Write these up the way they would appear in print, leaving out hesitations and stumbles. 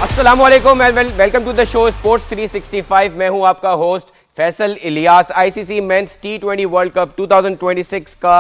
अस्सलामुअलैकुम and welcome to the show sports 365। मैं हूं आपका host Faisal Ilyas. ICC men's T20 world cup 2026 का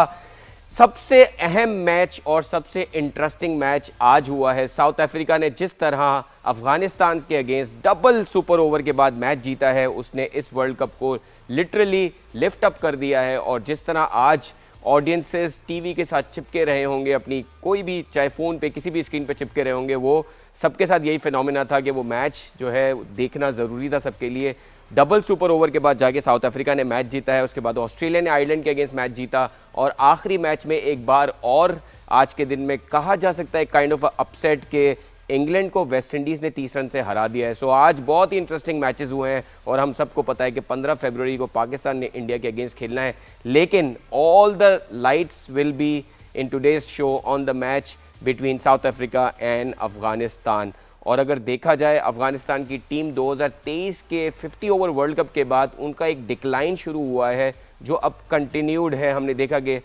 सबसे अहम मैच और सबसे इंटरेस्टिंग मैच आज हुआ है। साउथ अफ्रीका ने जिस तरह अफगानिस्तान के अगेंस्ट डबल सुपर ओवर के बाद मैच जीता है, उसने इस वर्ल्ड कप को लिटरली लिफ्ट अप कर दिया है। और जिस तरह आज ऑडियंसेस टीवी के साथ चिपके रहे होंगे, अपनी कोई भी चाहे फ़ोन पे किसी भी स्क्रीन पे चिपके रहे होंगे, वो सबके साथ यही फिनोमेना था कि वो मैच जो है देखना ज़रूरी था सबके लिए। डबल सुपर ओवर के बाद जाके साउथ अफ्रीका ने मैच जीता है, उसके बाद ऑस्ट्रेलिया ने आयरलैंड के अगेंस्ट मैच जीता और आखिरी मैच में एक बार और आज के दिन में कहा जा सकता है काइंड ऑफ अपसेट के इंग्लैंड को वेस्ट इंडीज़ ने 30 रन से हरा दिया है। सो आज बहुत ही इंटरेस्टिंग मैचेस हुए हैं और हम सबको पता है कि 15 फरवरी को पाकिस्तान ने इंडिया के अगेंस्ट खेलना है, लेकिन all the lights will be in today's show on the match between south Africa and Afghanistan. और अगर देखा जाए अफगानिस्तान की टीम 2023 के 50 ओवर वर्ल्ड कप के बाद उनका एक डिक्लाइन शुरू हुआ है जो अब कंटिन्यूड है। हमने देखा कि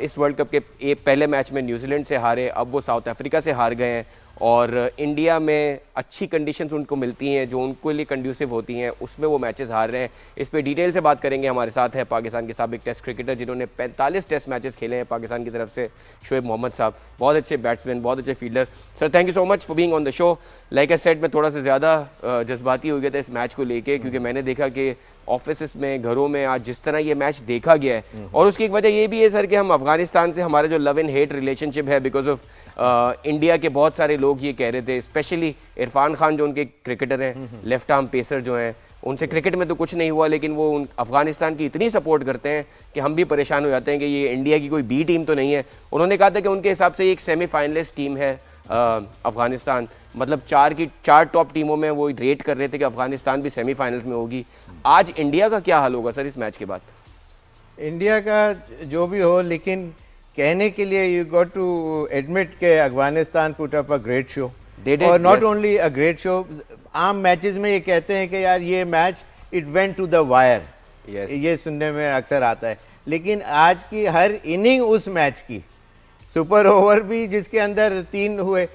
इस वर्ल्ड कप के पहले मैच में न्यूजीलैंड से हारे, अब वो साउथ अफ्रीका से हार गए हैं और इंडिया में अच्छी कंडीशंस उनको मिलती हैं जो उनको लिए कंड्यूसिव होती हैं, उसमें वो मैचेस हार रहे हैं। इस पे डिटेल से बात करेंगे। हमारे साथ है पाकिस्तान के साबिक टेस्ट क्रिकेटर जिन्होंने 45 टेस्ट मैचेस खेले हैं पाकिस्तान की तरफ से, शोएब मोहम्मद साहब। बहुत अच्छे बैट्समैन, बहुत अच्छे fielder. Sir thank you so much for being on the show. Like I said, मैं थोड़ा सा ज़्यादा जज्बाती हो गया था इस मैच को लेके, क्योंकि मैंने देखा कि ऑफिस में, घरों में आज जिस तरह ये मैच देखा गया है, और उसकी एक वजह ये भी है सर कि हम अफगानिस्तान से हमारा जो लव एंड हेट रिलेशनशिप है बिकॉज ऑफ इंडिया के बहुत सारे लोग ये कह रहे थे, स्पेशली इरफान खान जो उनके क्रिकेटर हैं, लेफ्ट आर्म पेसर जो हैं, उनसे क्रिकेट में तो कुछ नहीं हुआ, लेकिन वो अफगानिस्तान की इतनी सपोर्ट करते हैं कि हम भी परेशान हो जाते हैं कि ये इंडिया की कोई बी टीम तो नहीं है। उन्होंने कहा था कि उनके हिसाब से एक सेमीफाइनलिस्ट टीम है अफगानिस्तान, मतलब चार टॉप टीमों में वो रेट कर रहे थे कि अफगानिस्तान भी सेमीफाइनल्स में होगी। आज इंडिया का क्या हाल होगा सर इस मैच के बाद? इंडिया का जो भी हो, लेकिन कहने के लिए यू गॉट टू एडमिट के Afghanistan put up a great show, और not only a great show. आम मैचेस में ये कहते हैं कि यार ये match it went to the wire, ये सुनने में अक्सर आता है, लेकिन आज की हर इनिंग उस मैच की, सुपर ओवर भी जिसके अंदर 3 हुए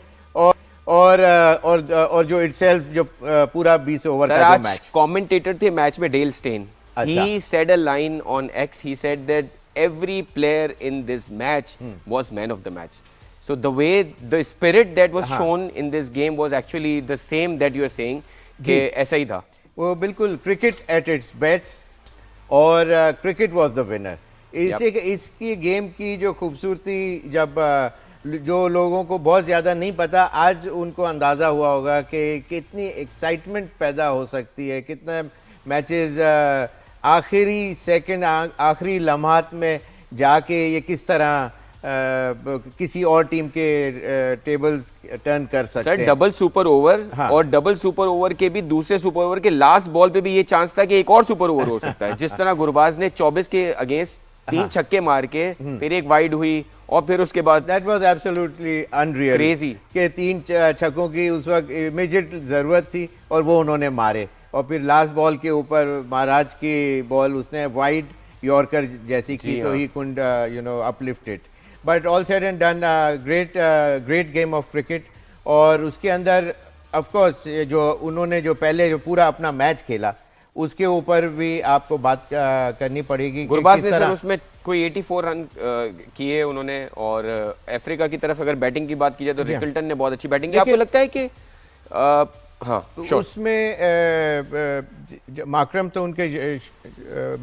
और जो इटसेल्फ जो पूरा 20 ओवर का जो मैच। कमेंटेटर थे मैच में Dale Steyn, he said a line on X, he said that every player in this match was man of the match. So the way the spirit that was shown in this game was actually the same that you are saying कि ऐसा ही था। वो बिल्कुल cricket at its best और cricket was the winner. इसकी game की जो खूबसूरती, जब जो लोगों को बहुत ज़्यादा नहीं पता, आज उनको अंदाज़ा हुआ होगा कि कितनी एक्साइटमेंट पैदा हो सकती है, कितने मैचेस आखिरी सेकंड, आखिरी लम्हात में जाके ये किस तरह किसी और टीम के टेबल्स टर्न कर सकते हैं। सर डबल सुपर ओवर, और डबल सुपर ओवर के भी दूसरे सुपर ओवर के लास्ट बॉल पे भी ये चांस था कि एक और सुपर ओवर हो सकता है। जिस तरह गुरबाज ने 24 के अगेंस्ट 3 छक्के मार के फिर एक वाइड हुई और फिर उसके बाद that was absolutely unreal, crazy के 3 छक्कों की उस वक्त इमीडिएट जरूरत थी और वो उन्होंने मारे। और फिर लास्ट बॉल के ऊपर महाराज की बॉल उसने वाइड यॉर्कर जैसी की, तो he could uplift it. But all said and done, great game of cricket. और उसके अंदर ऑफ कोर्स जो उन्होंने जो पहले जो पूरा अपना मैच खेला, उसके ऊपर भी आपको बात करनी पड़ेगी। गुरबाज ने सर उसमें कोई 84 रन किए उन्होंने, और अफ्रीका की तरफ अगर बैटिंग की बात की जाए तो रिकल्टन ने बहुत अच्छी बैटिंग की। आपको लगता है कि तो उसमें माकरम तो उनके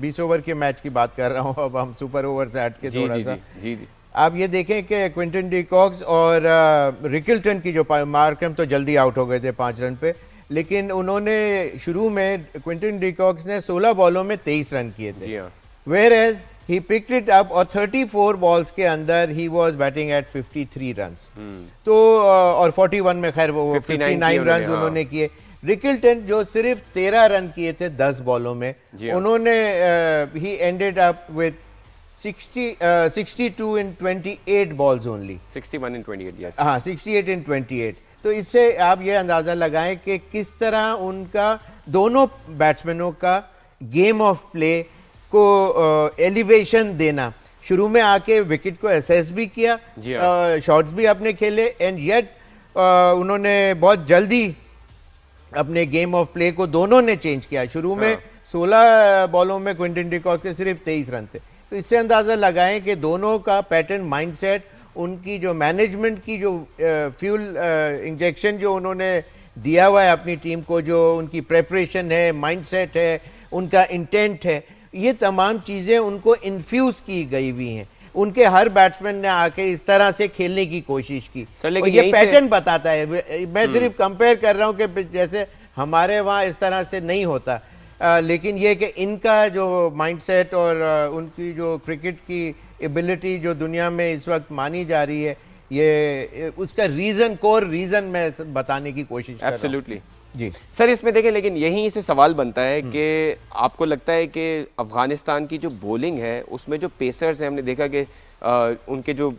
20 ओवर के मैच की बात कर रहा हूँ, अब हम सुपर ओवर से हट के थोड़ा सा। जी। आप ये देखें कि क्विंटन डी कॉक्स और रिकल्टन की जो मार्करम तो जल्दी आउट हो गए थे 5 रन पे, लेकिन उन्होंने शुरू में क्विंटन डी कॉक्स ने 16 बॉलों में 23 रन किए थे, whereas he picked it up और 34 बॉल्स के अंदर ही वाज बैटिंग एट 53 रन्स। तो और 41 में खैर वो 59 रन उन्होंने किए। रिकल्टन जो सिर्फ 13 रन किए थे 10 बॉलों में, उन्होंने ही ended up with 62 in 28 balls only. 61 in 28, yes. हाँ, 68 in 28. तो इससे आप ये अंदाज़ा लगाएं कि किस तरह उनका दोनों बैट्समैनों का गेम ऑफ प्ले को एलिवेशन देना, शुरू में आके विकेट को एसेस भी किया, शॉट्स भी अपने खेले, एंड येट उन्होंने बहुत जल्दी अपने गेम ऑफ प्ले को दोनों ने चेंज किया। शुरू में 16 बॉलों में क्विंटन डी कॉक के सिर्फ 23 रन थे, तो इससे अंदाज़ा लगाएं कि दोनों का पैटर्न, माइंडसेट, उनकी जो मैनेजमेंट की जो फ्यूल इंजेक्शन जो उन्होंने दिया हुआ है अपनी टीम को, जो उनकी प्रेपरेशन है, माइंडसेट है, उनका इंटेंट है, ये तमाम चीज़ें उनको इन्फ्यूज़ की गई हुई हैं। उनके हर बैट्समैन ने आके इस तरह से खेलने की कोशिश की सर, और ये पैटर्न बताता है। मैं सिर्फ कंपेयर कर रहा हूँ कि जैसे हमारे वहाँ इस तरह से नहीं होता, लेकिन ये कि इनका जो माइंडसेट और उनकी जो क्रिकेट की एबिलिटी जो दुनिया में इस वक्त मानी जा रही है, ये उसका रीज़न, कोर रीज़न मैं बताने की कोशिश कर रहा हूँ। एब्सोल्युटली जी सर, इसमें देखें, लेकिन यहीं से सवाल बनता है कि आपको लगता है कि अफगानिस्तान की जो बॉलिंग है उसमें जो पेसर्स हैं, हमने देखा कि उनके जो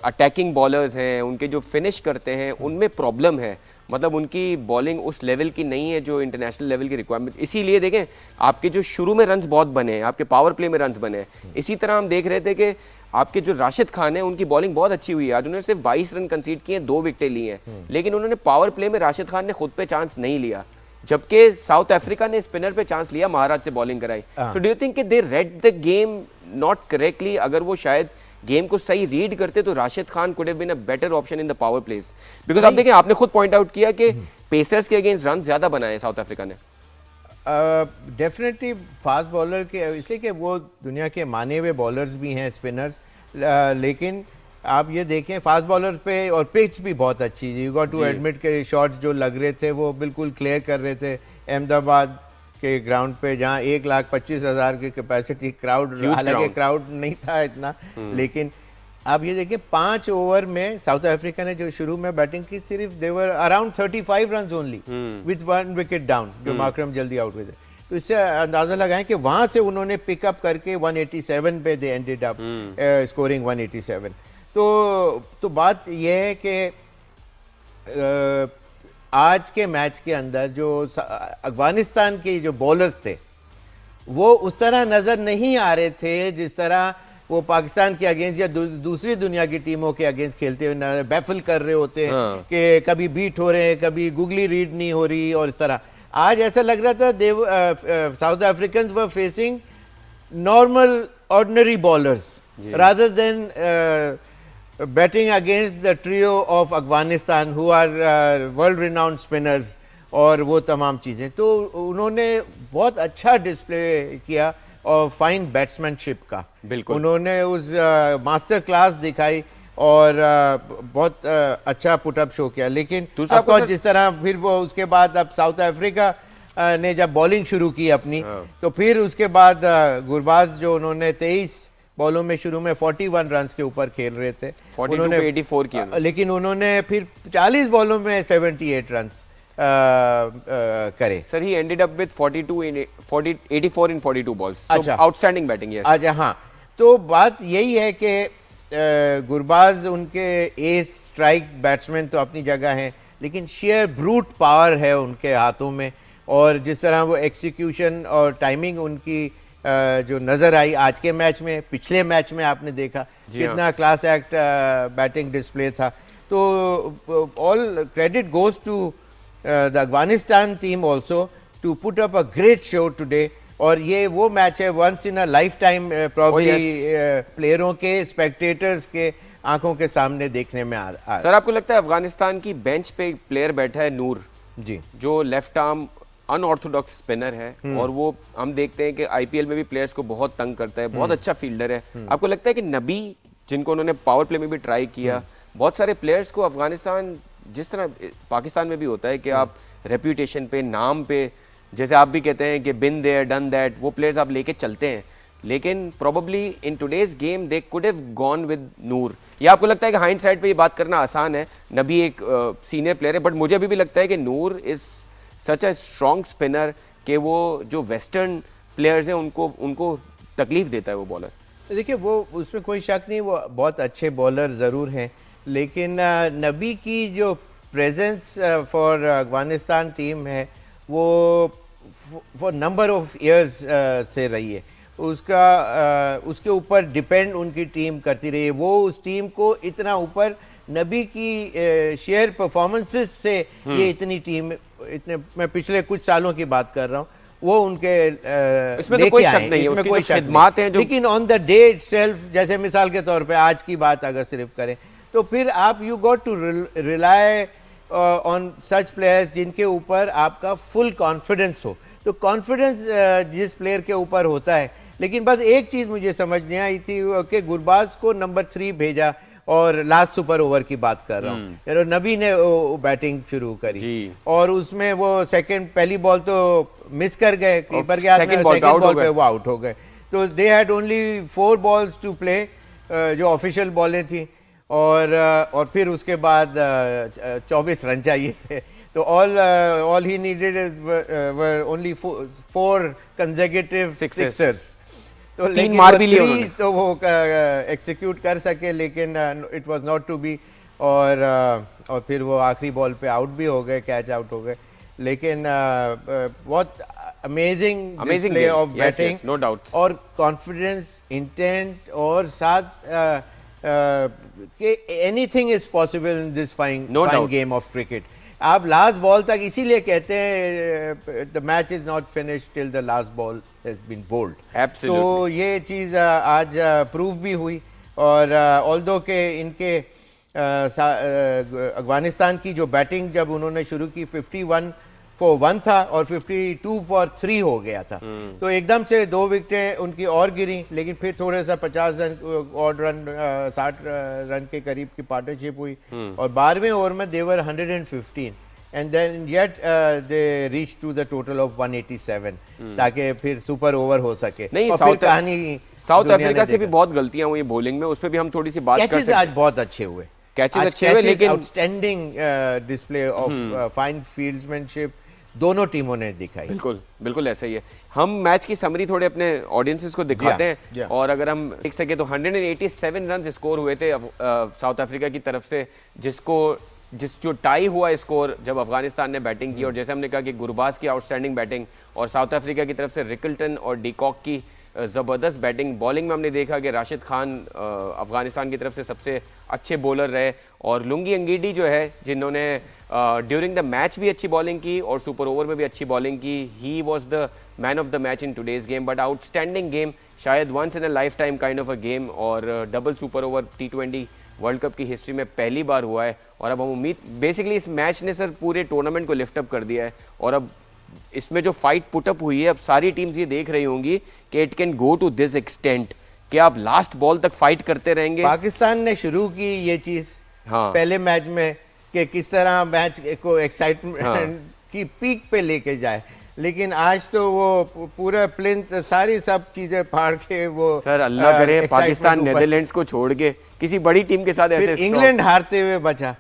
अटैकिंग बॉलर्स हैं, उनके जो फिनिश करते हैं, उनमें प्रॉब्लम है। मतलब उनकी बॉलिंग उस लेवल की नहीं है जो इंटरनेशनल लेवल की रिक्वायरमेंट। इसीलिए देखें, आपके जो शुरू में रन्स बहुत बने हैं, आपके पावर प्ले में रन्स बने हैं। इसी तरह हम देख रहे थे कि आपके जो राशिद खान है, उनकी बॉलिंग बहुत अच्छी हुई है। आज उन्होंने सिर्फ 22 रन कंसीड किए, 2 विकेटें ली हैं, लेकिन उन्होंने पावर प्ले में राशिद खान ने खुद पे चांस नहीं लिया, जबकि साउथ अफ्रीका ने स्पिनर पे चांस लिया, महाराज से बॉलिंग कराई। सो डू यू थिंक कि they read the game not correctly? अगर वो शायद गेम को सही रीड करते तो Rashid Khan could have been a better option in the power plays. Because आप देखें, आपने खुद पॉइंट आउट किया कि पेसर्स के अगेंस्ट रन ज्यादा बनाए साउथ अफ्रीका ने। डेफिनेटली फास्ट बॉलर के, इसलिए कि वो दुनिया के माने हुए बॉलर्स भी हैं, स्पिनर्स, लेकिन आप ये देखें फास्ट बॉलर पे, और पिच भी बहुत अच्छी थी। यू गॉट टू एडमिट के शॉट्स जो लग रहे थे वो बिल्कुल क्लियर कर रहे थे। अहमदाबाद के ग्राउंड पे जहाँ 1,25,000 की कैपेसिटी, क्राउड, हालांकि क्राउड नहीं था इतना, लेकिन आप ये देखिए 5 ओवर में साउथ अफ्रीका ने जो शुरू में बैटिंग की, सिर्फ they were around 35 run only with 1 wicket down, जो मार्करम जल्दी आउट हुए थे। तो इससे अंदाजा लगाएं कि वहां से उन्होंने पिकअप करके 187 पे दे एंडेड अप स्कोरिंग 187। तो बात यह है कि आज के मैच के अंदर जो अफगानिस्तान के जो बॉलर्स थे वो उस तरह नजर नहीं आ रहे थे जिस तरह वो पाकिस्तान के अगेंस्ट या दूसरी दुनिया की टीमों के अगेंस्ट खेलते हुए बैफल कर रहे होते हैं कि कभी बीट हो रहे हैं, कभी गुगली रीड नहीं हो रही, और इस तरह आज ऐसा लग रहा था South Africans were facing normal ordinary bowlers rather than batting against the trio of Afghanistan who are world renowned spinners और वो तमाम चीज़ें। तो उन्होंने बहुत अच्छा डिस्प्ले किया और फाइन बैट्समैनशिप का, बिल्कुल उन्होंने उस मास्टर क्लास दिखाई और बहुत अच्छा पुटअप शो किया। लेकिन ऑफकोर्स जिस तरह फिर वो उसके बाद अब साउथ अफ्रीका ने जब बॉलिंग शुरू की अपनी, तो फिर उसके बाद गुरबाज जो उन्होंने 23 बॉलों में शुरू में 41 रन के ऊपर खेल रहे थे, 42 उन्होंने 84 किया, लेकिन उन्होंने फिर 40 बॉलों में 78 रन करे। Sir he ended up with 84 in 42 balls. अच्छा, आउटस्टैंडिंग बैटिंग। यस। अच्छा, हाँ, तो बात यही है कि गुरबाज उनके एस स्ट्राइक बैट्समैन तो अपनी जगह हैं, लेकिन शेयर ब्रूट पावर है उनके हाथों में, और जिस तरह वो एक्सिक्यूशन और टाइमिंग उनकी जो नज़र आई आज के मैच में, पिछले मैच में आपने देखा कितना क्लास एक्ट बैटिंग डिस्प्ले था। तो all credit goes to the Afghanistan team also to put up a great show today, और ये वो मैच है once in a lifetime probably प्लेयरों के, स्पेक्टेटर्स के आंखों के सामने देखने में आ। सर आपको लगता है अफगानिस्तान की बेंच पे एक प्लेयर बैठा है नूर जी, जो लेफ्ट आर्म अनऑर्थोडॉक्स स्पिनर है, और वो हम देखते हैं कि आईपीएल में भी प्लेयर्स को बहुत तंग करता है, बहुत अच्छा फील्डर है। आपको लगता है कि नबी, जिनको उन्होंने पावर प्ले में भी ट्राई किया, बहुत सारे प्लेयर्स को अफगानिस्तान, जिस तरह पाकिस्तान में भी होता है कि आप रेप्यूटेशन पे, नाम पे, जैसे आप भी कहते हैं कि बिन देयर डन दैट, वो प्लेयर्स आप लेके चलते हैं, लेकिन probably in today's game they could have gone with Noor. या आपको लगता है कि हाइंडसाइड पे ये बात करना आसान है, नबी एक सीनियर प्लेयर है, बट मुझे अभी भी लगता है कि Noor is such a strong spinner कि वो जो वेस्टर्न प्लेयर्स हैं उनको तकलीफ देता है वो बॉलर। देखिए वो उसमें कोई शक नहीं, वो बहुत अच्छे बॉलर ज़रूर हैं, लेकिन नबी की जो प्रेजेंस फॉर अफगानिस्तान टीम है वो फॉर नंबर ऑफ इयर्स से रही है, उसके ऊपर डिपेंड उनकी टीम करती रही है। वो उस टीम को इतना ऊपर, नबी की शेयर परफॉर्मेंसेस से ये इतनी टीम इतने, मैं पिछले कुछ सालों की बात कर रहा हूँ, वो उनके इसमें तो कोई शक नहीं है, इसमें उसकी कोई जो शक खिदमात नहीं। हैं जो लेकिन ऑन द डे इटसेल्फ, जैसे मिसाल के तौर पे आज की बात अगर सिर्फ करें तो फिर आप you got to rely on such players जिनके ऊपर आपका फुल कॉन्फिडेंस हो। तो कॉन्फिडेंस जिस प्लेयर के ऊपर होता है, लेकिन बस एक चीज़ मुझे समझ नहीं आई थी कि गुरबाज को नंबर 3 भेजा, और लास्ट सुपर ओवर की बात कर रहा हूँ, नबी ने बैटिंग शुरू करी और उसमें वो सेकंड, पहली बॉल तो मिस कर गए कीपर के हाथ में, सेकंड बॉल पे वो आउट हो गए। तो they had only 4 balls to play, जो ऑफिशियल बॉलें थी, और फिर उसके बाद 24 रन चाहिए थे। तो all he needed were only 4 consecutive Sixers. तो तीन मार भी लिए उन्होंने, तो वो एग्जीक्यूट कर सके, लेकिन it was not to be, और फिर वो आखिरी बॉल पे आउट भी हो गए, कैच आउट हो गए। लेकिन बहुत amazing display of batting, no doubt, और कॉन्फिडेंस, इंटेंट, और साथ कि anything is possible in this fine game of cricket. आप लास्ट बॉल तक, इसीलिए कहते हैं the match is not finish till the last ball has been bowled. तो ये चीज़ आज प्रूव भी हुई, और ऑल्दो के इनके अफगानिस्तान की जो बैटिंग जब उन्होंने शुरू की 51 for 1 था और 52 for 3 हो गया था, तो एकदम से 2 विकेटें उनकी और गिरी, लेकिन फिर थोड़े सा 50 रन और रन 60 रन के करीब की पार्टनरशिप हुई, और 12वें ओवर में they were 115 and then yet they reach to the total of 187 ताकि फिर सुपर ओवर हो सके। नहीं, और फिर कहानी साउथ अफ्रीका से भी बहुत गलतियां हुई बॉलिंग में, उस पर भी हम थोड़ी सी बात कर सकते हैं। आज बहुत अच्छे हुए, कैचेस अच्छे हुए, लेकिन आउटस्टैंडिंग डिस्प्ले ऑफ फाइन फील्ड्समैनशिप दोनों टीमों ने दिखाई। बिल्कुल बिल्कुल ऐसा ही है। हम मैच की समरी थोड़े अपने ऑडियंसेस को दिखाते हैं, और अगर हम देख सके तो 187 रन स्कोर हुए थे साउथ अफ्रीका की तरफ से, जो टाई हुआ स्कोर जब अफगानिस्तान ने बैटिंग की, और जैसे हमने कहा कि गुरबाज की आउटस्टैंडिंग बैटिंग, और साउथ अफ्रीका की तरफ से रिकल्टन और डीकॉक की ज़बरदस्त बैटिंग। बॉलिंग में हमने देखा कि राशिद खान अफगानिस्तान की तरफ से सबसे अच्छे बॉलर रहे, और लुंगी अंगीडी जो है, जिन्होंने ड्यूरिंग द मैच भी अच्छी बॉलिंग की और सुपर ओवर में भी अच्छी बॉलिंग की, he was the man of the match in today's game. But outstanding game, शायद once in a lifetime kind of a game, और double super over T20 world cup की history में पहली बार हुआ है। और अब हम उम्मीद, बेसिकली इस मैच ने सर पूरे टूर्नामेंट को लिफ्ट अप कर दिया है, और अब इसमें जो फाइट पुटअप हुई है, अब सारी टीम्स ये देख रही होंगी कि it can go to this extent, कि आप लास्ट बॉल तक फाइट करते रहेंगे। पाकिस्तान ने शुरू की ये चीज पहले मैच में कि किस तरह मैच को एक्साइटमेंट की पीक पे लेके जाए, लेकिन आज तो वो पूरा प्लिंथ सारी सब चीजें फाड़ के वो, सर अल्लाह करे पाकिस्तान नेदरलैंड्स को छोड़ के किसी बड़ी टीम के साथ ऐसे, इंग्लैंड हारते हुए बचा।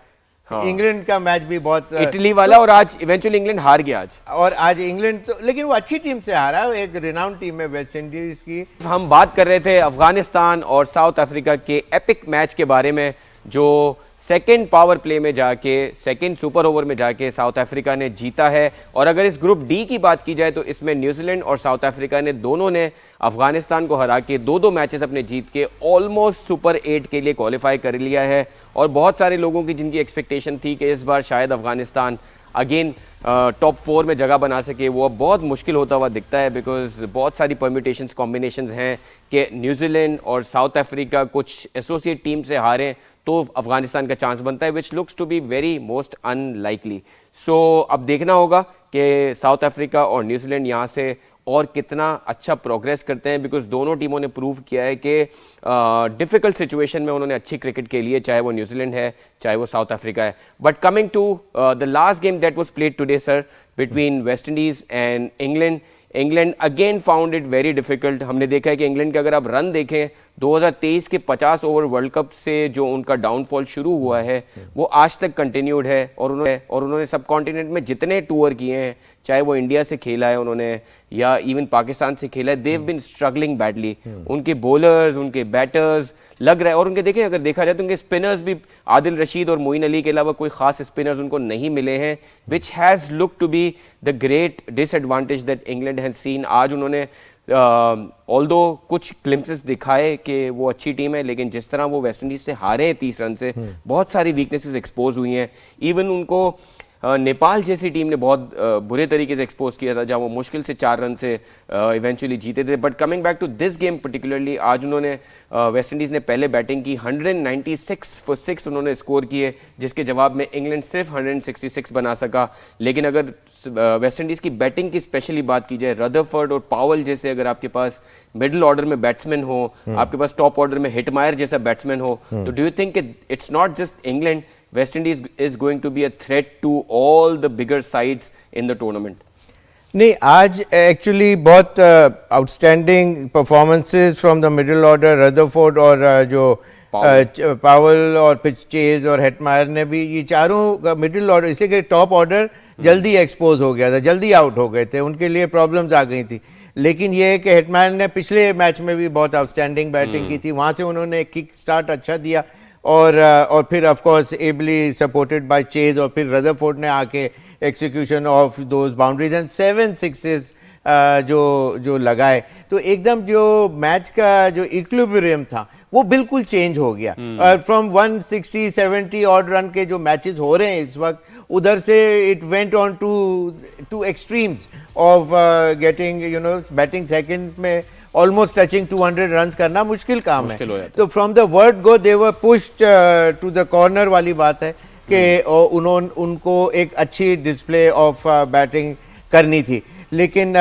इंग्लैंड का मैच भी बहुत, इटली वाला, और आज इवेंचुअली इंग्लैंड हार गया और आज इंग्लैंड तो, लेकिन वो अच्छी टीम से हारा, एक रिनाउंड टीम है वेस्ट इंडीज की। हम बात कर रहे थे अफगानिस्तान और साउथ अफ्रीका के एपिक मैच के बारे में, जो सेकेंड पावर प्ले में जाके, सेकेंड सुपर ओवर में जाके साउथ अफ्रीका ने जीता है। और अगर इस ग्रुप डी की बात की जाए तो इसमें न्यूजीलैंड और साउथ अफ्रीका ने दोनों ने अफगानिस्तान को हरा के 2-2 मैचेस अपने जीत के ऑलमोस्ट सुपर 8 के लिए क्वालिफाई कर लिया है। और बहुत सारे लोगों की जिनकी एक्सपेक्टेशन थी कि इस बार शायद अफगानिस्तान अगेन टॉप 4 में जगह बना सके, वो अब बहुत मुश्किल होता हुआ दिखता है, बिकॉज बहुत सारी परम्यूटेशंस, कॉम्बिनेशंस हैं कि न्यूजीलैंड और साउथ अफ्रीका कुछ एसोसिएट टीम से हारें तो अफगानिस्तान का चांस बनता है, which looks to be very most unlikely. So अब देखना होगा कि साउथ अफ्रीका और न्यूजीलैंड यहाँ से और कितना अच्छा प्रोग्रेस करते हैं, बिकॉज दोनों टीमों ने प्रूव किया है कि डिफिकल्ट सिचुएशन में उन्होंने अच्छी क्रिकेट खेली है, चाहे वो न्यूजीलैंड है चाहे वो साउथ अफ्रीका है। But coming to the last game that was played today sir between West Indies and England again found it very difficult. हमने देखा है कि इंग्लैंड के अगर आप रन देखें 2023 के 50 ओवर वर्ल्ड कप से जो उनका डाउनफॉल शुरू हुआ है वो आज तक कंटिन्यूड है, और उन्होंने सब कॉन्टिनेंट में जितने टूर किए हैं, चाहे वो इंडिया से खेला है उन्होंने या इवन पाकिस्तान से खेला है, देव बिन स्ट्रगलिंग बैडली। उनके बॉलर्स, उनके बैटर्स लग रहा है, और उनके देखें अगर देखा जाए तो उनके स्पिनर्स भी, आदिल रशीद और मोइन अली के अलावा कोई खास स्पिनर्स उनको नहीं मिले हैं, which has look to be the great disadvantage that England has seen. आज उन्होंने ऑल्दो कुछ ग्लिम्पसेस दिखाए कि वो अच्छी टीम है, लेकिन जिस तरह वो वेस्ट इंडीज से हारे हैं 30 रन से, बहुत सारी वीकनेसेस एक्सपोज हुई हैं। इवन उनको नेपाल जैसी टीम ने बहुत बुरे तरीके से एक्सपोज किया था, जहां वो मुश्किल से 4 रन से इवेंचुअली जीते थे। But coming back to this game particularly, आज उन्होंने वेस्ट इंडीज़ ने पहले बैटिंग की, 196 फॉर 6 उन्होंने स्कोर किए, जिसके जवाब में इंग्लैंड सिर्फ 166 बना सका। लेकिन अगर वेस्ट इंडीज़ की बैटिंग की स्पेशली बात की जाए, रदरफोर्ड और पावल जैसे अगर आपके पास मिडिल ऑर्डर में बैट्समैन हो, आपके पास टॉप ऑर्डर में हिटमायर जैसा बैट्समैन हो, तो do you think it's not just England, West Indies is going to be a threat to all the bigger sides in the tournament? नहीं, आज एक्चुअली बहुत outstanding performances from the middle order, Rutherford और जो पावल और pitch chase और Hetmyer ने भी, ये चारों मिडिल ऑर्डर, इसलिए कि टॉप ऑर्डर जल्दी एक्सपोज हो गया था, जल्दी आउट हो गए थे, उनके लिए प्रॉब्लम्स आ गई थी। लेकिन ये है कि हेटमायर ने पिछले मैच में भी बहुत आउटस्टैंडिंग बैटिंग की थी, वहाँ से उन्होंने किक स्टार्ट अच्छा दिया और फिर of course ably supported by chase, और फिर रदरफोर्ड ने आके execution of those boundaries and 7 sixes जो लगाए, तो एकदम जो मैच का जो इक्विलिब्रियम था वो बिल्कुल चेंज हो गया। फ्रॉम 160-70 ऑड रन के जो मैचेस हो रहे हैं इस वक्त, उधर से it went on to extremes of getting batting second में ऑलमोस्ट टचिंग 200 रन करना मुश्किल काम है। तो from the word go they were pushed to the corner वाली बात है कि उनको एक अच्छी डिस्प्ले ऑफ बैटिंग करनी थी। लेकिन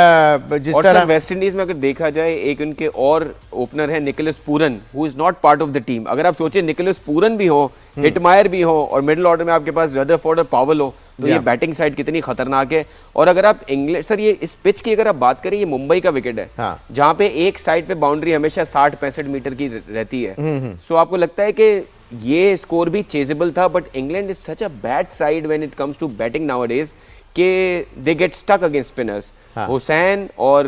जिस तरह वेस्ट इंडीज में अगर देखा जाए, एक उनके और ओपनर है Nicholas Pooran, who is not part of the team. अगर आप सोचे निकोलस पूरन भी हो, हिटमायर भी हो, और मिडिल ऑर्डर में आपके पास रदरफोर्ड और पावल हो, तो ये बैटिंग साइड कितनी खतरनाक है। और अगर आप इंग्लैंड, सर ये इस पिच की अगर आप बात करें, ये मुंबई का विकेट है, हाँ। जहां पे एक साइड पे बाउंड्री हमेशा 60-65 मीटर की रहती है। सो आपको लगता है कि ये स्कोर भी चेजेबल था, but England is such a bad side when it comes to batting nowadays कि they get stuck against spinners. Hosein और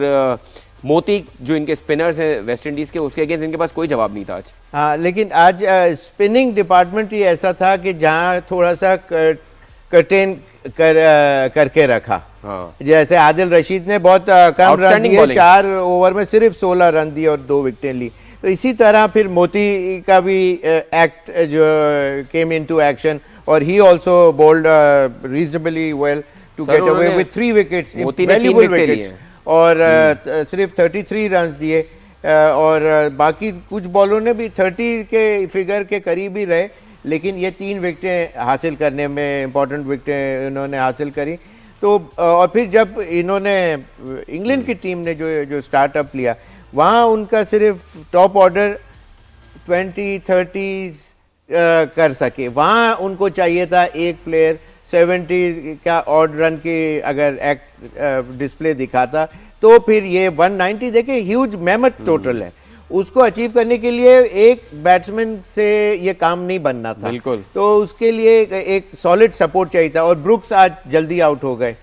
मोती जो इनके स्पिनर्स हैं वेस्ट इंडीज के, उसके अगेंस्ट इनके पास कोई जवाब नहीं था आज। हाँ, लेकिन आज स्पिनिंग डिपार्टमेंट ही ऐसा था कि जहाँ थोड़ा सा कर्टेन करके रखा। हाँ। जैसे आदिल रशीद ने बहुत कम रन दिए, 4 ओवर में सिर्फ 16 रन दिए और 2 विकेटें ली। तो इसी तरह फिर मोती का भी एक्ट जो केम इनटू एक्शन, और he also bowled reasonably well to get away with 3 wickets, valuable wickets, और सिर्फ 33 रन दिए, और बाकी कुछ बॉलरों ने भी 30 के फिगर के करीब ही रहे, लेकिन ये 3 विकेटें हासिल करने में, इंपॉर्टेंट विकेटें इन्होंने हासिल करी। तो और फिर जब इन्होंने इंग्लैंड की टीम ने जो स्टार्टअप लिया, वहाँ उनका सिर्फ टॉप ऑर्डर 20-30 कर सके, वहाँ उनको चाहिए था एक प्लेयर 70 का ऑड रन की अगर एक्ट डिस्प्ले दिखाता, तो फिर ये 190, देखिए ह्यूज मेहनत टोटल है, उसको अचीव करने के लिए एक बैट्समैन से ये काम नहीं बनना था। बिल्कुल। तो उसके लिए एक सॉलिड सपोर्ट चाहिए था, और ब्रुक्स आज जल्दी आउट हो गए।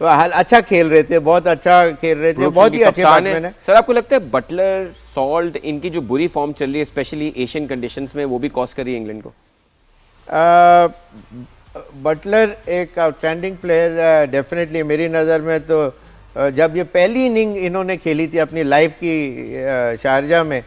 तो अच्छा खेल रहे थे, बहुत अच्छा खेल रहे थे, बहुत ही अच्छे बैट्समैन है। सर आपको लगता है बटलर, सॉल्ट, इनकी जो बुरी फॉर्म चल रही है स्पेशली एशियन कंडीशंस में, वो भी कॉस्ट कर रही है इंग्लैंड को? बटलर एक आउटस्टैंडिंग प्लेयर डेफिनेटली मेरी नज़र में। तो जब ये पहली इनिंग इन्होंने खेली थी अपनी लाइफ की शारजा में,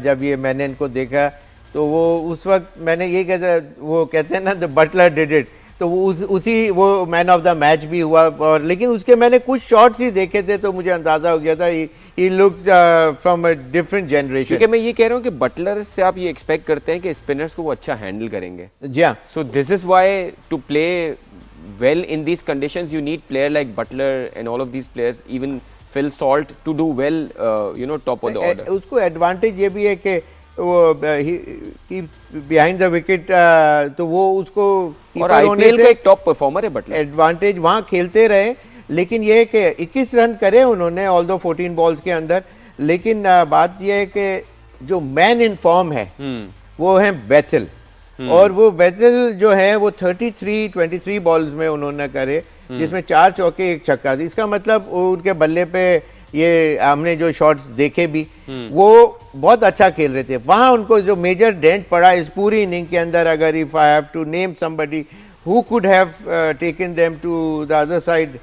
जब ये मैंने इनको देखा, तो वो उस वक्त मैंने ये कहता, वो कहते हैं ना द बटलर डिड इट, तो वो मैन ऑफ द मैच भी हुआ। और लेकिन उसके मैंने कुछ शॉट्स ही देखे थे, तो मुझे अंदाजा हो गया था he looked from a different generation. क्योंकि मैं ये कह रहा हूँ कि बटलर से आप ये एक्सपेक्ट करते हैं कि स्पिनर्स को वो अच्छा हैंडल करेंगे। जी हाँ। So this is why to play well in these conditions you need player like Butler and all of these players, even Phil Salt, to do well top of the order. उसको advantage ये भी है कि वो behind the wicket, तो वो उसको और आईपीएल का एक टॉप परफॉर्मर है बटलर, एडवांटेज वहाँ खेलते रहे। लेकिन ये है कि 21 रन करे उन्होंने ऑल्दो 14 बॉल्स के अंदर, लेकिन बात ये है कि जो मैन इन फॉर्म है वो है बेथल, और वो बेथल जो है वो 23 बॉल्स में उन्होंने करे, जिसमें 4 चौके 1 छक्का थी। इसका मतलब उनके बल्ले पे ये हमने जो शॉट्स देखे भी, वो बहुत अच्छा खेल रहे थे। वहाँ उनको जो मेजर डेंट पड़ा इस पूरी इनिंग के अंदर, अगर if I have to name somebody who could have taken them to the other side,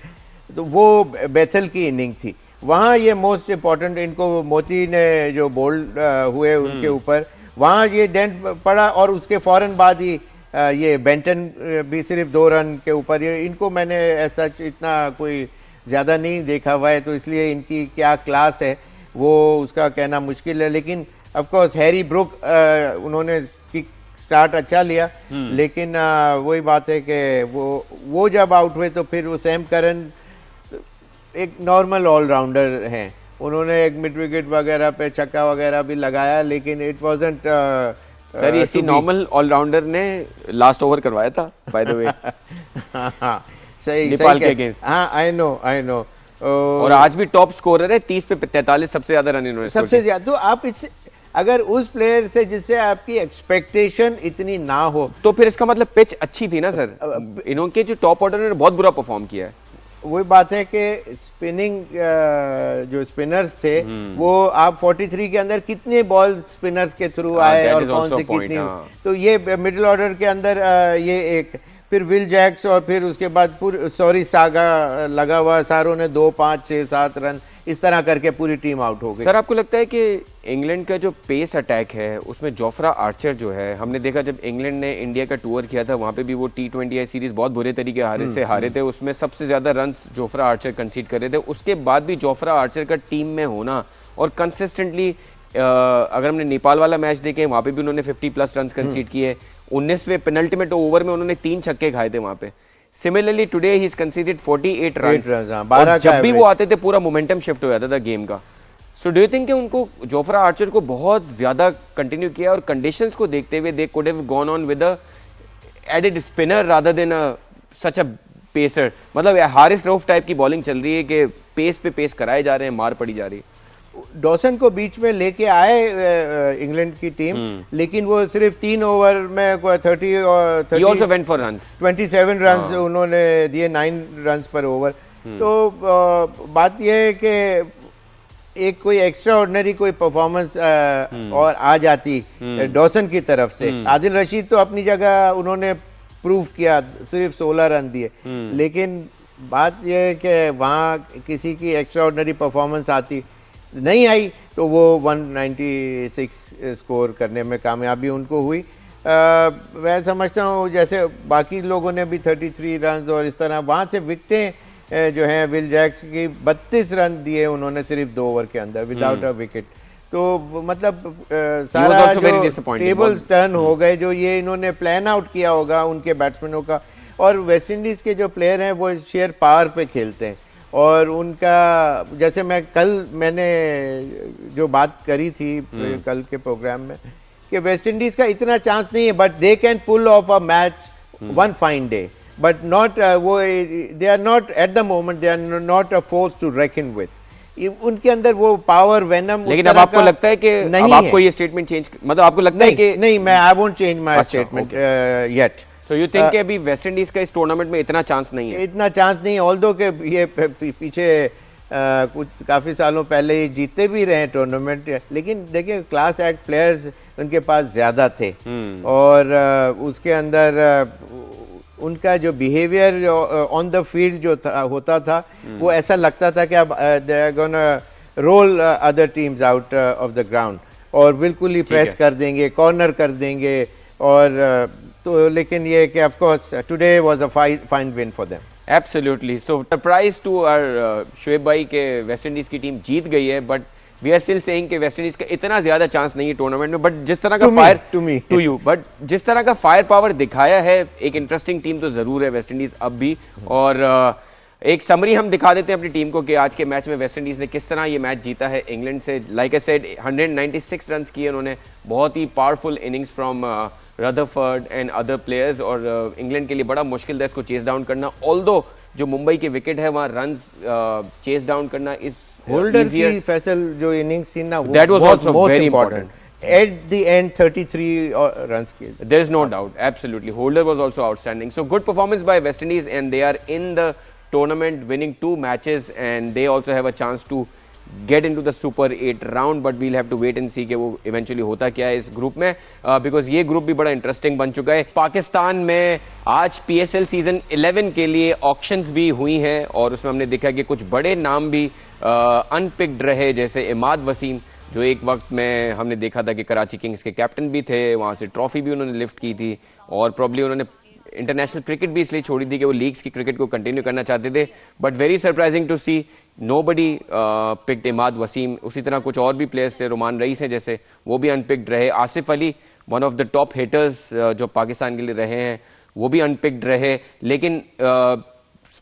तो वो बेथल की इनिंग थी। वहाँ ये मोस्ट इम्पॉर्टेंट, इनको मोती ने जो बोल्ड हुए उनके ऊपर, वहाँ ये डेंट पड़ा, और उसके फौरन बाद ही ये बेंटन भी सिर्फ 2 रन के ऊपर, ये इनको मैंने ऐसा इतना कोई ज़्यादा नहीं देखा हुआ है, तो इसलिए इनकी क्या क्लास है वो उसका कहना मुश्किल है। लेकिन ऑफ कोर्स हैरी ब्रुक उन्होंने स्टार्ट अच्छा लिया, लेकिन वही बात है कि वो जब आउट हुए तो फिर वो सैम करन एक नॉर्मल ऑलराउंडर हैं, उन्होंने एक मिड विकेट वगैरह पे छक्का वगैरह भी लगाया, लेकिन इट वाजंट सर इसी नॉर्मल ऑलराउंडर ने लास्ट ओवर करवाया था बाय द वे। हाँ सही नेपाल के अगेंस्ट। हाँ आई नो और आज भी टॉप स्कोरर है, 30 पे 43 सबसे ज्यादा रन इन्होंने सबसे ज्यादा। तो आप इससे अगर उस प्लेयर से जिससे आपकी एक्सपेक्टेशन इतनी ना हो, तो फिर इसका मतलब पिच अच्छी थी ना सर। इन्होंने जो टॉप ऑर्डर ने बहुत बुरा परफॉर्म किया है। वही बात है कि स्पिनिंग जो स्पिनर्स थे वो आप 43 के अंदर कितने बॉल स्पिनर्स के थ्रू आए और कौन से कितनी, तो ये मिडिल ऑर्डर के अंदर ये एक, फिर विल जैक्स और फिर उसके बाद पूरी सागा लगा हुआ, सारों ने 2, 5, 6, 7 रन इस तरह करके पूरी टीम आउट हो गई। सर आपको लगता है कि इंग्लैंड का जो पेस अटैक है उसमें जोफ्रा आर्चर जो है, हमने देखा जब इंग्लैंड ने इंडिया का टूर किया था वहाँ पे भी वो T20 सीरीज बहुत बुरे तरीके से हारे थे, उसमें सबसे ज़्यादा रन्स जोफ्रा आर्चर कंसीड कर रहे थे। उसके बाद भी जोफ्रा आर्चर का टीम में होना और कंसिस्टेंटली, अगर हमने नेपाल वाला मैच देखे वहाँ पे भी उन्होंने 50+ रन कंसीड किए, 19वें पेनल्टीमेट ओवर में उन्होंने 3 छक्के खाए थे वहाँ पे। Similarly today he is considered 48 runs, और जब भी वो आते थे पूरा मोमेंटम शिफ्ट हो जाता था गेम का। सो डू यू थिंक कि उनको जोफ्रा आर्चर को बहुत ज्यादा कंटिन्यू किया और कंडीशंस को देखते हुए they could have gone on with a added spinner rather than such a pacer? मतलब हारिस रऊफ टाइप की बॉलिंग चल रही है कि पेस पे पेस कराए जा रहे हैं, मार पड़ी जा रही है। डॉसन को बीच में लेके आए इंग्लैंड की टीम, लेकिन वो सिर्फ 3 ओवर में 30 और 27 रन्स उन्होंने दिए, 9 रन्स पर ओवर। तो बात यह है कि एक कोई एक्स्ट्रा ऑर्डिनरी कोई परफॉर्मेंस और आ जाती डॉसन की तरफ से। आदिल रशीद तो अपनी जगह उन्होंने प्रूव किया, सिर्फ 16 रन दिए, लेकिन बात यह है कि वहाँ किसी की एक्स्ट्रा ऑर्डिनरी परफॉर्मेंस आती नहीं आई, तो वो 196 स्कोर करने में कामयाबी उनको हुई। मैं समझता हूँ जैसे बाकी लोगों ने भी 33 रन और इस तरह, वहाँ से विकेटें जो हैं विल जैक्स की 32 रन दिए उन्होंने सिर्फ 2 ओवर के अंदर विदाउट अ विकेट। तो मतलब सारा जो टेबल्स टर्न हो गए, जो ये इन्होंने प्लान आउट किया होगा उनके बैट्समैनों का। और वेस्ट इंडीज़ के जो प्लेयर हैं वो शेयर पावर पे खेलते हैं, और उनका जैसे मैंने जो बात करी थी कल के प्रोग्राम में कि वेस्ट इंडीज का इतना चांस नहीं है, but they can pull off a match one fine day, but not वो they are not at the moment, they are not a force to reckon with. उनके अंदर वो पावर वेनम। लेकिन अब आपको लगता है कि अब आपको ये स्टेटमेंट चेंज, मतलब आपको लगता है कि नहीं, मैं I won't change my statement yet. So you think कि अभी वेस्ट इंडीज का इस टूर्नामेंट में इतना चांस नहीं है? इतना चांस नहीं है, ऑल्दो के ये पीछे कुछ काफ़ी सालों पहले ही जीते भी रहे टूर्नामेंट, लेकिन देखिए क्लास एक्ट प्लेयर्स उनके पास ज़्यादा थे, और उसके अंदर उनका जो बिहेवियर ऑन द फील्ड जो होता था वो ऐसा लगता था कि अब they are gonna roll other teams out of the ground, और बिल्कुल ही प्रेस कर देंगे, कॉर्नर कर देंगे, और तो लेकिन ये कि of course today was a fine win for them. Absolutely. So surprise to our Shoaib भाई के वेस्ट इंडीज की टीम जीत गई है, but we are still saying कि वेस्ट इंडीज का इतना ज्यादा चांस नहीं है टूर्नामेंट में। बट जिस तरह का फायर टू यू बट जिस तरह का फायर पावर दिखाया है, एक इंटरेस्टिंग टीम तो जरूर है वेस्ट इंडीज अब भी। और एक समरी हम दिखा देते हैं अपनी टीम को कि आज के मैच में वेस्ट इंडीज ने किस तरह ये मैच जीता है इंग्लैंड से। लाइक आई सेड 196 रन किए उन्होंने, बहुत ही powerful innings from Rutherford and other players, और इंग्लैंड के लिए बड़ा मुश्किल था इसको चेस डाउन करना। ऑल्दो जो मुंबई के विकेट है वहाँ रन्स चेस डाउन करना इज होल्डर की फैसल जो इनिंग्स थी ना, that was also very important. At the end 33 runs kill. There is no doubt, absolutely. Holder was also outstanding. So good performance by West Indies, and they are in the tournament winning 2 matches, and they also have a chance to get into the Super 8 round, but we'll have to wait and see कि वो eventually होता क्या है इस group में, because ये group भी बड़ा इंटरेस्टिंग बन चुका है। पाकिस्तान में आज PSL सीजन 11 के लिए ऑक्शंस भी हुई हैं, और उसमें हमने देखा कि कुछ बड़े नाम भी अनपिक्ड रहे, जैसे इमाद वसीम जो एक वक्त में हमने देखा था कि कराची किंग्स के कैप्टन भी थे, वहाँ से ट्रॉफी भी उन्होंने लिफ्ट की थी, और प्रॉब्ली उन्होंने इंटरनेशनल क्रिकेट भी इसलिए छोड़ी थी कि वो लीग्स की क्रिकेट को कंटिन्यू करना चाहते थे। But very surprising to see nobody picked Imad Wasim. उसी तरह कुछ और भी प्लेयर्स थे, रुमान रईस हैं जैसे, वो भी अनपिक्ड रहे। Asif Ali one of the top hitters जो पाकिस्तान के लिए रहे हैं, वो भी अनपिक्ड रहे। लेकिन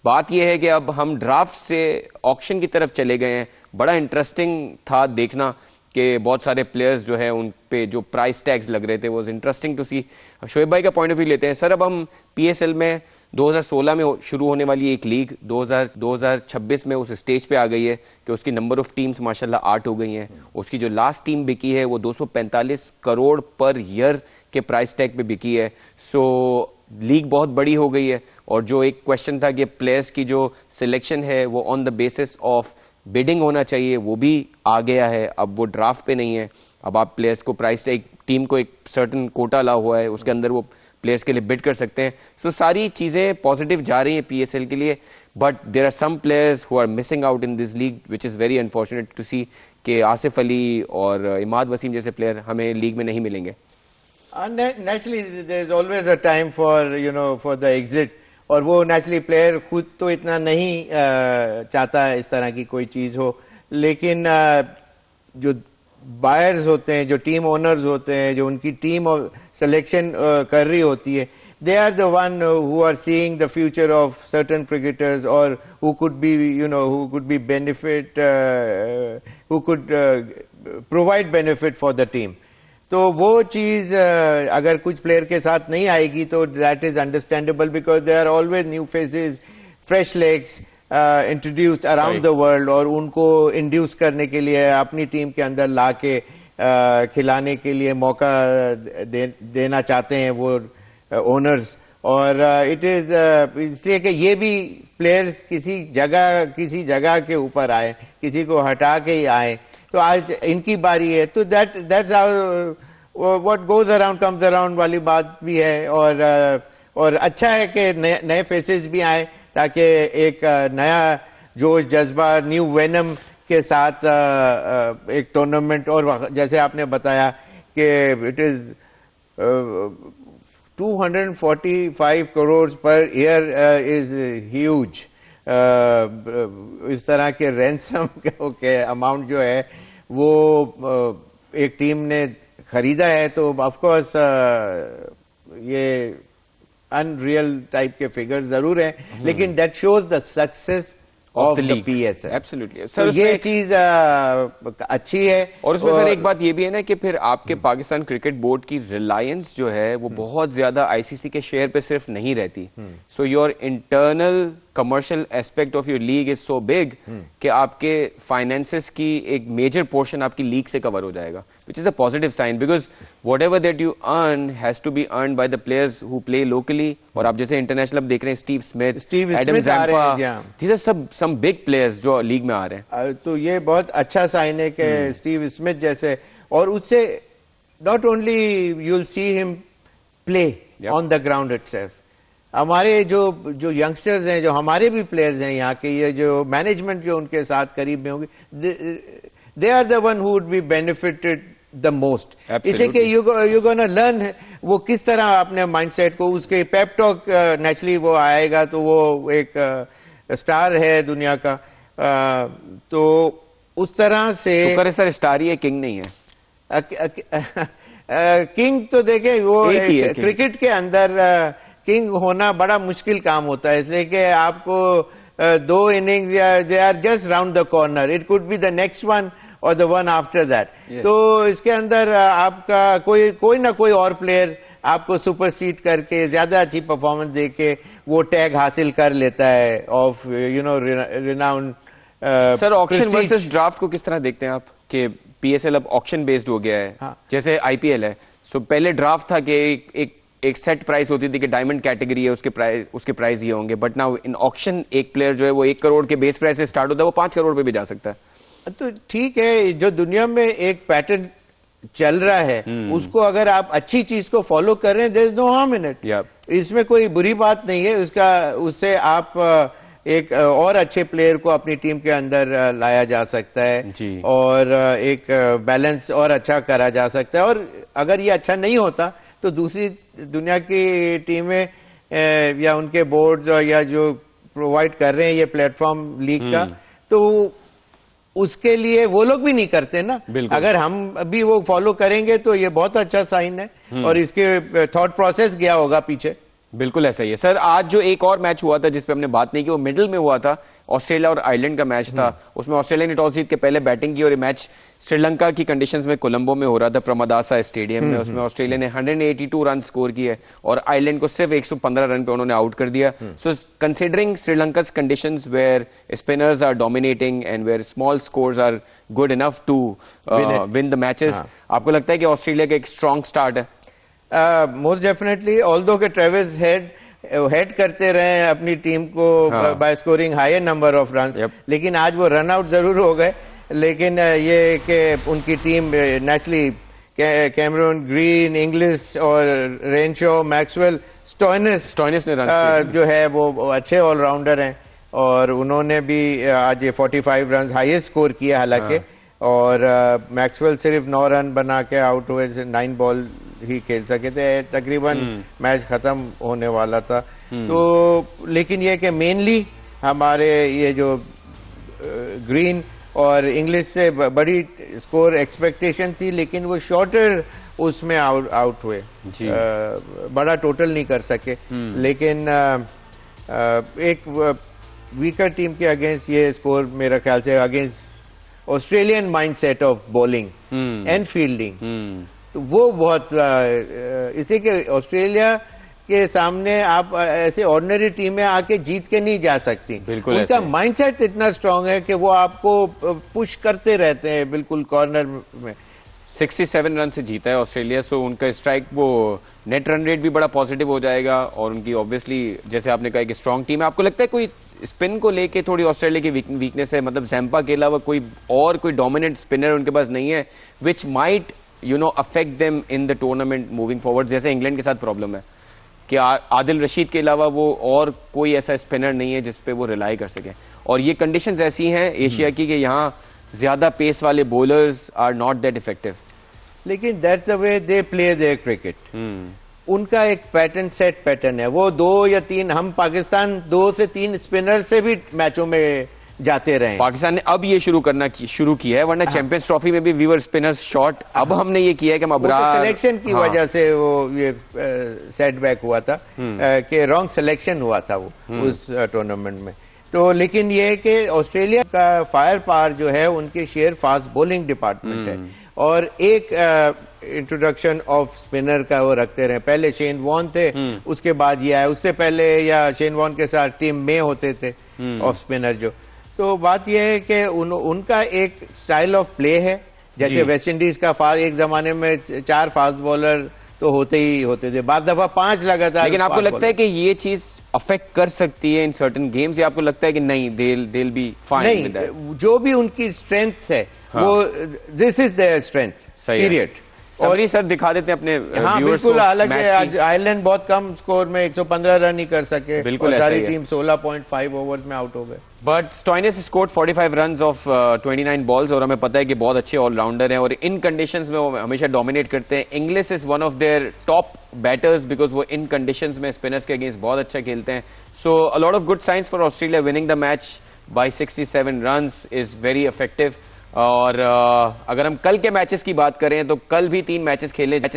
बात यह है कि अब हम ड्राफ्ट से ऑक्शन की तरफ चले गए हैं। बड़ा इंटरेस्टिंग था देखना कि बहुत सारे प्लेयर्स जो है उन पे जो प्राइस टैग्स लग रहे थे, वो इंटरेस्टिंग टू सी। शोएब भाई का पॉइंट ऑफ व्यू लेते हैं। सर, अब हम पीएसएल में 2016 में शुरू होने वाली एक लीग 2026 में उस स्टेज पे आ गई है कि उसकी नंबर ऑफ टीम्स माशाल्लाह 8 हो गई हैं। उसकी जो लास्ट टीम बिकी है वो 245 करोड़ पर ईयर के प्राइस टैग पे बिकी है। सो लीग बहुत बड़ी हो गई है, और जो एक क्वेश्चन था कि प्लेयर्स की जो सिलेक्शन है वो on the basis of bidding होना चाहिए, वो भी आ गया है। अब वो ड्राफ्ट पे नहीं है। अब आप प्लेयर्स को प्राइस टैग, टीम को एक सर्टन कोटा ला हुआ है, उसके अंदर वो प्लेयर्स के लिए बिड कर सकते हैं। सो सारी चीजें पॉजिटिव जा रही हैं पीएसएल के लिए, but there are some players who are missing out in this league which is very unfortunate to see कि आसिफ अली और इमाद वसीम जैसे प्लेयर हमें लीग में नहीं मिलेंगे। Naturally, there is always a time for the exit, और वो नेचुरली प्लेयर खुद तो इतना नहीं चाहता है इस तरह की कोई चीज हो, लेकिन जो बायर्स होते हैं, जो टीम ओनर्स होते हैं, जो उनकी टीम सिलेक्शन कर रही होती है, they are the one who are seeing the future of certain cricketers, or who could be benefit, who could provide benefit for the team. तो वो चीज अगर कुछ प्लेयर के साथ नहीं आएगी तो that is understandable, because they are always new faces, fresh legs introduced around the world, और उनको इंड्यूस करने के लिए अपनी टीम के अंदर ला के खिलाने के लिए मौका देना चाहते हैं वो ओनर्स। और इट इज इसलिए कि ये भी प्लेयर्स किसी जगह के ऊपर आए, किसी को हटा के ही आए, तो आज इनकी बारी है। तो that's how what goes around comes around वाली बात भी है। और अच्छा है कि नए फेसेस भी आए, ताकि एक नया जोश, जज्बा, न्यू वेनम के साथ एक टूर्नामेंट, और जैसे आपने बताया कि it is 245 crore per year is huge. इस तरह के रैंसम के अमाउंट जो है वो एक टीम ने खरीदा है, तो ऑफ कोर्स ये अनरियल टाइप के फिगर्स जरूर हैं, लेकिन that shows the success of the PSL. Absolutely sir, ये चीज अच्छी है। और उसमें सर एक बात ये भी है ना कि फिर आपके पाकिस्तान क्रिकेट बोर्ड की रिलायंस जो है वो बहुत ज्यादा आईसीसी के शेयर पे सिर्फ नहीं रहती। So your internal commercial aspect of your league is so big कि आपके फाइनेंसेस की एक मेजर पोर्शन आपकी लीग से कवर हो जाएगा, which is a positive sign, because whatever that you earn has to be earned by the players who play locally. और आप जैसे इंटरनेशनल अब देख रहे हैं, Steve Smith, Adam Zampa, these are some big players जो लीग में आ रहे हैं। तो ये बहुत अच्छा साइन है कि स्टीव स्मिथ जैसे, और उससे not only you'll see him play on the ground itself, हमारे जो यंगस्टर्स हैं, जो हमारे भी प्लेयर्स हैं यहाँ के, ये जो मैनेजमेंट जो उनके साथ करीब में होगी, they are the one who would be benefited the most. इसे कि यू गोना लर्न वो किस तरह अपने माइंडसेट को, उसके पेप टॉक नेचुरली वो आएगा, तो वो एक स्टार है दुनिया का, तो उस तरह से शुक्र है सर स्टार ही है, किंग नहीं है। किंग तो देखे वो क्रिकेट के अंदर किंग होना बड़ा मुश्किल काम होता है, इसलिए कि आपको 2 इनिंग्स या they are just round the corner, it could be the next one और द वन आफ्टर दैट। तो इसके अंदर आपका कोई ना कोई और प्लेयर आपको सुपरसीड करके ज्यादा अच्छी परफॉर्मेंस देके वो टैग हासिल कर लेता है of renowned. Sir, auction versus draft को किस तरह देखते हैं आप कि पीएसएल अब ऑक्शन बेस्ड हो गया है? हाँ। जैसे आईपीएल है, सो पहले ड्राफ्ट था कि एक सेट प्राइस होती थी कि डायमंड कैटेगरी है, उसके प्राइस ये होंगे, बट नाउ इन ऑक्शन एक प्लेयर जो है वो 1 करोड़ के बेस प्राइस से स्टार्ट होता है, वो 5 करोड़ पे भी जा सकता है। तो ठीक है, जो दुनिया में एक पैटर्न चल रहा है उसको अगर आप अच्छी चीज को फॉलो कर रहे हैं, there is no harm in it. इसमें कोई बुरी बात नहीं है, उससे आप एक और अच्छे प्लेयर को अपनी टीम के अंदर लाया जा सकता है जी। और एक बैलेंस और अच्छा करा जा सकता है। और अगर ये अच्छा नहीं होता तो दूसरी दुनिया की टीमें या उनके बोर्ड या जो प्रोवाइड कर रहे हैं ये प्लेटफॉर्म लीग का, तो उसके लिए वो लोग भी नहीं करते ना। अगर हम अभी वो फॉलो करेंगे तो ये बहुत अच्छा साइन है और इसके थॉट प्रोसेस गया होगा पीछे। बिल्कुल ऐसा ही है सर। आज जो एक और मैच हुआ था जिसपे हमने बात नहीं की, वो मिडिल में हुआ था, ऑस्ट्रेलिया और आयरलैंड का मैच था। उसमें ऑस्ट्रेलिया ने टॉस जीत के पहले बैटिंग की और ये मैच श्रीलंका की कंडीशंस में कोलंबो में हो रहा था, प्रमदासा स्टेडियम में। उसमें ऑस्ट्रेलिया ने 182 रन स्कोर किए और आयरलैंड को सिर्फ 115 रन पे उन्होंने आउट कर दिया। So considering Sri Lanka's conditions where spinners are dominating and where small scores are good enough to win the matches, आपको लगता है कि ऑस्ट्रेलिया का एक स्ट्रॉन्ग स्टार्ट है? मोस्ट डेफिनेटली, ऑल्दो के ट्रेविस हेड करते रहे अपनी टीम को by scoring higher number of runs, लेकिन आज वो रन आउट जरूर हो गए। लेकिन ये कि उनकी team naturally Cameron Green, English और रेनशॉ, मैक्सवेल, स्टोइनिस ने रन जो है वो अच्छे ऑलराउंडर हैं और उन्होंने भी आज ये 45 रन हाईएस्ट स्कोर किया हालांकि। और मैक्सवेल सिर्फ 9 रन बना के आउट हुए, 9 बॉल ही खेल सके थे, तकरीबन मैच खत्म होने वाला था। तो लेकिन ये कि मेनली हमारे ये जो ग्रीन और इंग्लिश से बड़ी स्कोर एक्सपेक्टेशन थी, लेकिन वो शॉर्टर उसमें आउट हुए, बड़ा टोटल नहीं कर सके। लेकिन एक वीकर टीम के अगेंस्ट ये स्कोर मेरा ख्याल से against Australian mindset of bowling and fielding, तो वो बहुत इसी के ऑस्ट्रेलिया के सामने आप ऐसे ऑर्डिनरी टीमें आके जीत के नहीं जा सकती। उनका माइंडसेट इतना स्ट्रांग है कि वो आपको पुश करते रहते हैं बिल्कुल कॉर्नर में। 67 रन से जीता है ऑस्ट्रेलिया, सो उनका स्ट्राइक वो नेट रन रेट भी बड़ा पॉजिटिव हो जाएगा और उनकी ऑब्वियसली जैसे आपने कहा कि स्ट्रांग टीम है। आपको लगता है कोई स्पिन को लेके थोड़ी ऑस्ट्रेलिया की वीकनेस है, मतलब जैम्पा के अलावा कोई डोमिनेंट स्पिनर उनके पास नहीं है which might affect them in the tournament moving forward, जैसे इंग्लैंड के साथ प्रॉब्लम है कि आदिल रशीद के अलावा वो और कोई ऐसा स्पिनर नहीं है जिस पे वो रिलाई कर सके। और ये कंडीशंस ऐसी हैं एशिया की कि यहाँ ज्यादा पेस वाले bowlers are not that effective. लेकिन that's the way they play their cricket. उनका एक सेट पैटर्न है, वो 2 या 3, हम पाकिस्तान 2 से 3 स्पिनर से भी मैचों में जाते रहे। पाकिस्तान ने अब ये शुरू किया है, वरना चैंपियंस ट्रॉफी में भी वीवर स्पिनर्स शॉट। अब हमने ये किया है कि हम अबरार सिलेक्शन की वजह से वो ये सेटबैक हुआ था कि रॉन्ग सिलेक्शन हुआ था वो उस टूर्नामेंट में। तो लेकिन ये कि ऑस्ट्रेलिया का फायर पावर जो है उनके शेयर फास्ट बॉलिंग डिपार्टमेंट है और एक इंट्रोडक्शन ऑफ स्पिनर का वो रखते रहे। पहले शेन वॉर्न थे, उसके बाद ये आया, उससे पहले या शेन वॉर्न के साथ टीम में होते थे ऑफ स्पिनर जो। तो बात यह है कि उनका एक स्टाइल ऑफ प्ले है, जैसे वेस्ट इंडीज का एक जमाने में 4 फास्ट बॉलर तो होते ही होते थे, बाद दफा 5 लगातार। लेकिन आपको लगता है कि ये चीज अफेक्ट कर सकती है इन सर्टेन गेम्स, या आपको लगता है कि नहीं they'll be fine with that? जो भी उनकी स्ट्रेंथ है वो this is their strength period. और सर दिखा देते हैं अपने हाँ बिल्कुल, हालांकि आज आयरलैंड बहुत कम स्कोर में 115 रन ही कर सके, बिल्कुल सारी टीम 16.5 ओवर्स में आउट हो गए। But Stoinis scored 45 runs off 29 balls और हमें पता है कि बहुत अच्छे ऑलराउंडर हैं और इन कंडीशंस में वो हमेशा डोमिनेट करते हैं। Inglis is one of their top batters because वो इन कंडीशंस में स्पिनर्स के अगेंस्ट बहुत अच्छा खेलते हैं। So a lot of good signs for Australia. Winning the match by 67 runs is very effective. और अगर हम कल के मैचेस की बात करें तो कल भी 3 मैचेस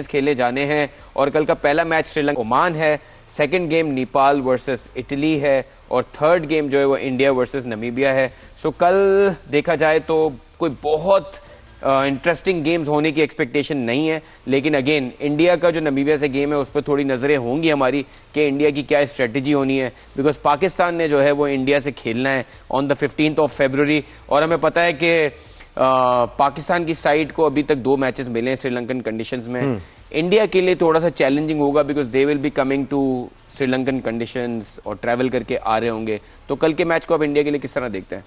खेले जाने हैं और कल का पहला मैच श्रीलंका ओमान है, second game Nepal versus Italy है और थर्ड गेम जो है वो इंडिया वर्सेस नमीबिया है। सो कल देखा जाए तो कोई बहुत इंटरेस्टिंग गेम्स होने की एक्सपेक्टेशन नहीं है, लेकिन अगेन इंडिया का जो नमीबिया से गेम है उस पर थोड़ी नजरें होंगी हमारी कि इंडिया की क्या स्ट्रेटेजी होनी है, बिकॉज पाकिस्तान ने जो है वो इंडिया से खेलना है on the 15th of February और हमें पता है कि पाकिस्तान की साइड को अभी तक 2 मैचेस मिले हैं श्रीलंकन कंडीशंस में। इंडिया के लिए थोड़ा सा चैलेंजिंग होगा because they will be coming to Sri Lankan conditions और ट्रैवल करके आ रहे होंगे। तो कल के मैच को आप इंडिया के लिए किस तरह देखते हैं?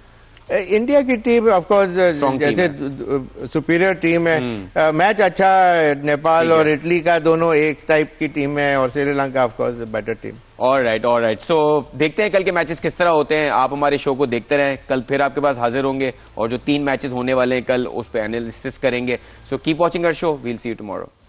इंडिया की team of course Strong team जैसे सुपीरियर टीम है। मैच अच्छा है, नेपाल और इटली का दोनों एक टाइप की टीम है और Sri Lanka of course better team. Alright so देखते हैं कल के मैचेस किस तरह होते हैं। आप हमारे शो को देखते रहें, कल फिर आपके पास हाजिर होंगे और जो 3 मैचेस होने वाले हैं कल उस पर एनालिसिस करेंगे। So keep watching our show, we'll see you tomorrow.